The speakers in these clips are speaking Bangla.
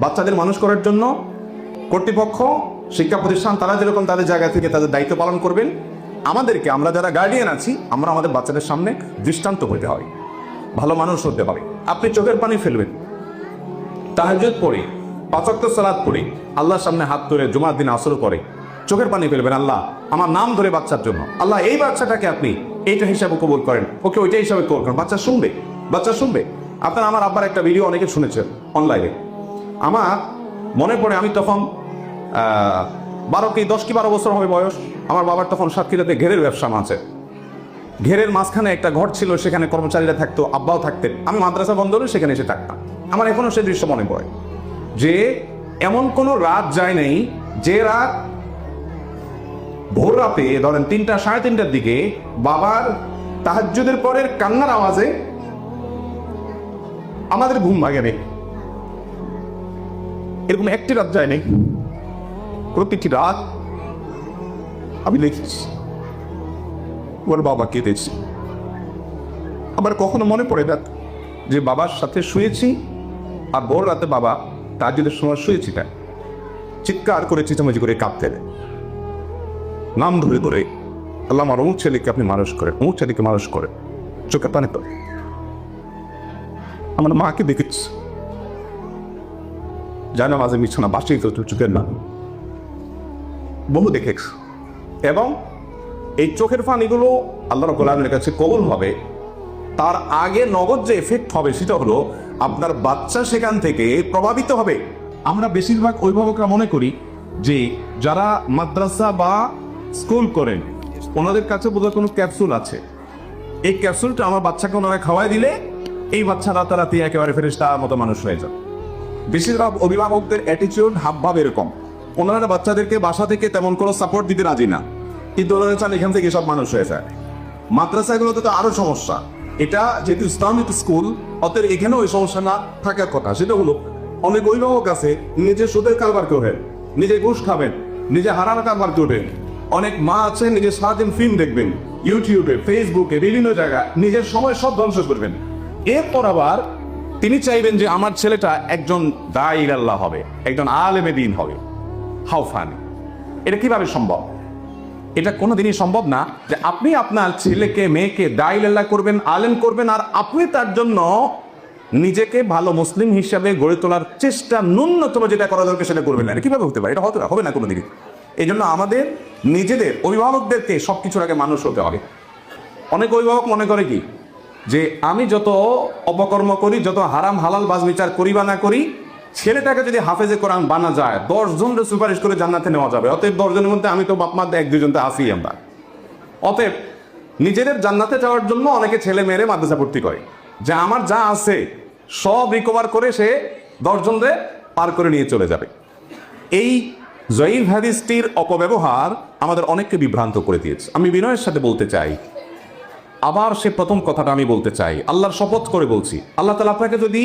বাচ্চাদের মানুষ করার জন্য কর্তৃপক্ষ, শিক্ষা প্রতিষ্ঠান তারা যেরকম তাদের জায়গা থেকে তাদের দায়িত্ব পালন করবেন, আমাদেরকে, আমরা যারা গার্ডিয়ান আছি, আমরা আমাদের বাচ্চাদের সামনে দৃষ্টান্ত হতে হয়, ভালো মানুষ হতে হবে। আপনি চোখের পানি ফেলবেন, তাহাজ্জুদ পড়ে, 5 ওয়াক্ত সালাত পড়ে, আল্লাহর সামনে হাত তুলে জুমার দিন আসর করে চোখের পানি ফেলবেন, আল্লাহ আমার নাম ধরে বাচ্চার জন্য, আল্লাহ এই বাচ্চাটাকে আপনি এইটা হিসাবে কবুল করেন, ওকে ওইটা হিসাবে কবুল করেন। বাচ্চা শুনবে, বাচ্চা শুনবে। আপনারা আমার আব্বার একটা ভিডিও অনেকে শুনেছেন অনলাইনে। আমার মনে পড়ে, আমি তখন 10 কি 12 বছর হবে বয়স। আমার বাবার তখন সাতক্ষীরাতে ঘেরের ব্যবসা আছে। ঘেরের মাঝখানে একটা ঘর ছিল, সেখানে কর্মচারীরা থাকতো, আব্বাও থাকতেন। আমি মাদ্রাসা বন্ধ হলে সেখানে এসে থাকতাম। আমার এখনো সেই দৃশ্য মনে পড়ে যে এমন কোনো রাত যায় নাই যে রাত ভোর রাতে, ধরেন 3টা 3:30টার দিকে বাবার তাহাজ্জুদের পরের কান্নার আওয়াজে আমাদের ঘুম ভাঙে নেই। এরকম একটি রাত যায় নেই। প্রতিটি রাত আমি দেখেছি ওর বাবা কেঁদেছি। আমার কখনো মনে পড়ে না যে বাবার সাথে শুয়েছি আর ভোর রাতে বাবা তাহাজ্জুদের সময় শুয়েছি, তাই চিৎকার করে চেঁচামেচি করে কাঁদতে নাম ধরে ধরে, আল্লাহ আমার অমুক ছেলেকে আপনি মানুষ করেন, অমুক ছেলেকে মানুষ করেন, চোখে পানি পড়ে। আমার মাকে দেখেছি জানো মাঝে বিছানা বাসি চোখের না, বহু দেখেছি। এবং এই চোখের পানিগুলো আল্লাহ রাব্বুল আলামিনের কাছে কবুল হবে, তার আগে নগদ যে এফেক্ট হবে সেটা হলো আপনার বাচ্চা সেখান থেকে প্রভাবিত হবে। আমরা বেশিরভাগ অভিভাবকরা মনে করি যে যারা মাদ্রাসা বা স্কুল করেন ওনাদের কাছে বোধহয় কোনো ক্যাপসুল আছে, এই ক্যাপসুলটা আমার বাচ্চাকে ওনারা খাওয়াই দিলে এই বাচ্চা রাতারাতি একেবারে ফেরেশতার মতো মানুষ হয়ে যাবে। বেশিরভাগ অভিভাবকদের অ্যাটিটিউড হাবভাব এরকম, ওনারা বাচ্চাদেরকে বাসা থেকে তেমন কোনো সাপোর্ট দিতে রাজি না, কিন্তু ওনারা চান এখান থেকে সব মানুষ হয়ে যায়। মাদ্রাসাগুলোতে তো আরো সমস্যা। এটা যেহেতু ইসলামিক স্কুল, অতএব এখানেও ওই সমস্যা না থাকার কথা। সেটা হলো অনেক অভিভাবক আছে নিজে সুদের কারবার করবেন, নিজে ঘুষ খাবেন, নিজে হারাম কারবার করবেন। অনেক মা আছে নিজে সারাদিন ফিল্ম দেখবেন, ইউটিউবে, ফেসবুকে, বিভিন্ন জায়গায় নিজের সময় সব ধ্বংস করবেন। এরপর আবার তিনি চাইবেন যে আমার ছেলেটা একজন দাঈ ইলাল্লাহ হবে, একজন আলেমে দ্বীন হবে। How funny! এটা কিভাবে সম্ভব? এটা কোনোদিনই সম্ভব না যে আপনি আপনার ছেলেকে মেয়েকে দাঈ ইলাল্লাহ করবেন, আলেম করবেন, আর আপনি তার জন্য নিজেকে ভালো মুসলিম হিসাবে গড়ে তোলার চেষ্টা ন্যূনতম যেটা করা দরকার সেটা করবেন না। এটা কিভাবে হতে পারে? এটা হবে না কোনোদিনই। এই জন্য আমাদের নিজেদের অভিভাবকদেরকে সবকিছুর আগে মানুষ হতে হবে। অনেক অভিভাবক মনে করে কি যে আমি যত অপকর্ম করি, যত হারাম হালাল বাজ বিচার করি বা না করি, ছেলেটাকে যদি হাফেজে কোরআন বানা যায় 10 জনের সুপারিশ করে জান্নাতে নেওয়া যাবে। অতএব 10 জনের মধ্যে আমি তো বাপ মা 1-2 জন তো আছি আমরা। অতএব নিজেদের জান্নাতে যাওয়ার জন্য অনেকে ছেলে মেয়েরে মাদ্রাসা ভর্তি করে, যে আমার যা আছে সব রিকভার করে সে 10 জনরে পার করে নিয়ে চলে যাবে। এই জয়ীফ হাদিসটির অপব্যবহার আমাদের অনেককে বিভ্রান্ত করে দিয়েছে। আমি বিনয়ের সাথে বলতে চাই, আবার সে প্রথম কথাটা আমি বলতে চাই, আল্লাহর শপথ করে বলছি, আল্লাহ তাআলা আপনাকে যদি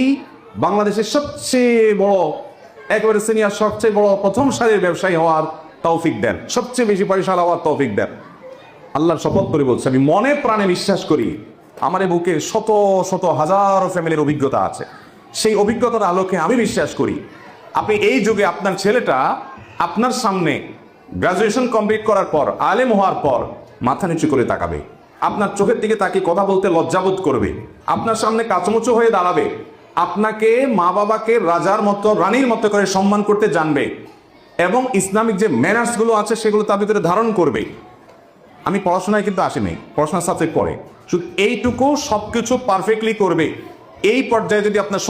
বাংলাদেশের সবচেয়ে বড়, একেবারে সিনিয়র, সবচেয়ে বড় প্রথম সারির ব্যবসায়ী হওয়ার তৌফিক দেন, সবচেয়ে বেশি পয়সাওয়ালা হওয়ার তৌফিক দেন, আল্লাহর শপথ করে বলছি, আমি মনে প্রাণে বিশ্বাস করি, আমার এই বুকে শত শত হাজারো ফ্যামিলির অভিজ্ঞতা আছে, সেই অভিজ্ঞতার আলোকে আমি বিশ্বাস করি আপনি এই যুগে আপনার ছেলেটা আপনার সামনে গ্রাজুয়েশন কমপ্লিট করার পর, আলেম হওয়ার পর মাথা নিচু করে তাকাবে, আপনার চোখের দিকে তাকিয়ে কথা বলতে লজ্জাবোধ করবে, আপনার সামনে কাচুমুচু হয়ে দাঁড়াবে, আপনাকে মা বাবাকে রাজার মতো, রানীর মতো করে সম্মান করতে জানবে, এবং ইসলামিক যে ম্যানার্স গুলো আছে সেগুলো তার ভিতরে ধারণ করবে। আমি পড়াশোনায় কিন্তু আসিনি, পড়াশোনার সাবজেক্ট পড়ে, শুধু এইটুকু সবকিছু পারফেক্টলি করবে। এই পর্যায়ে যদি আপনার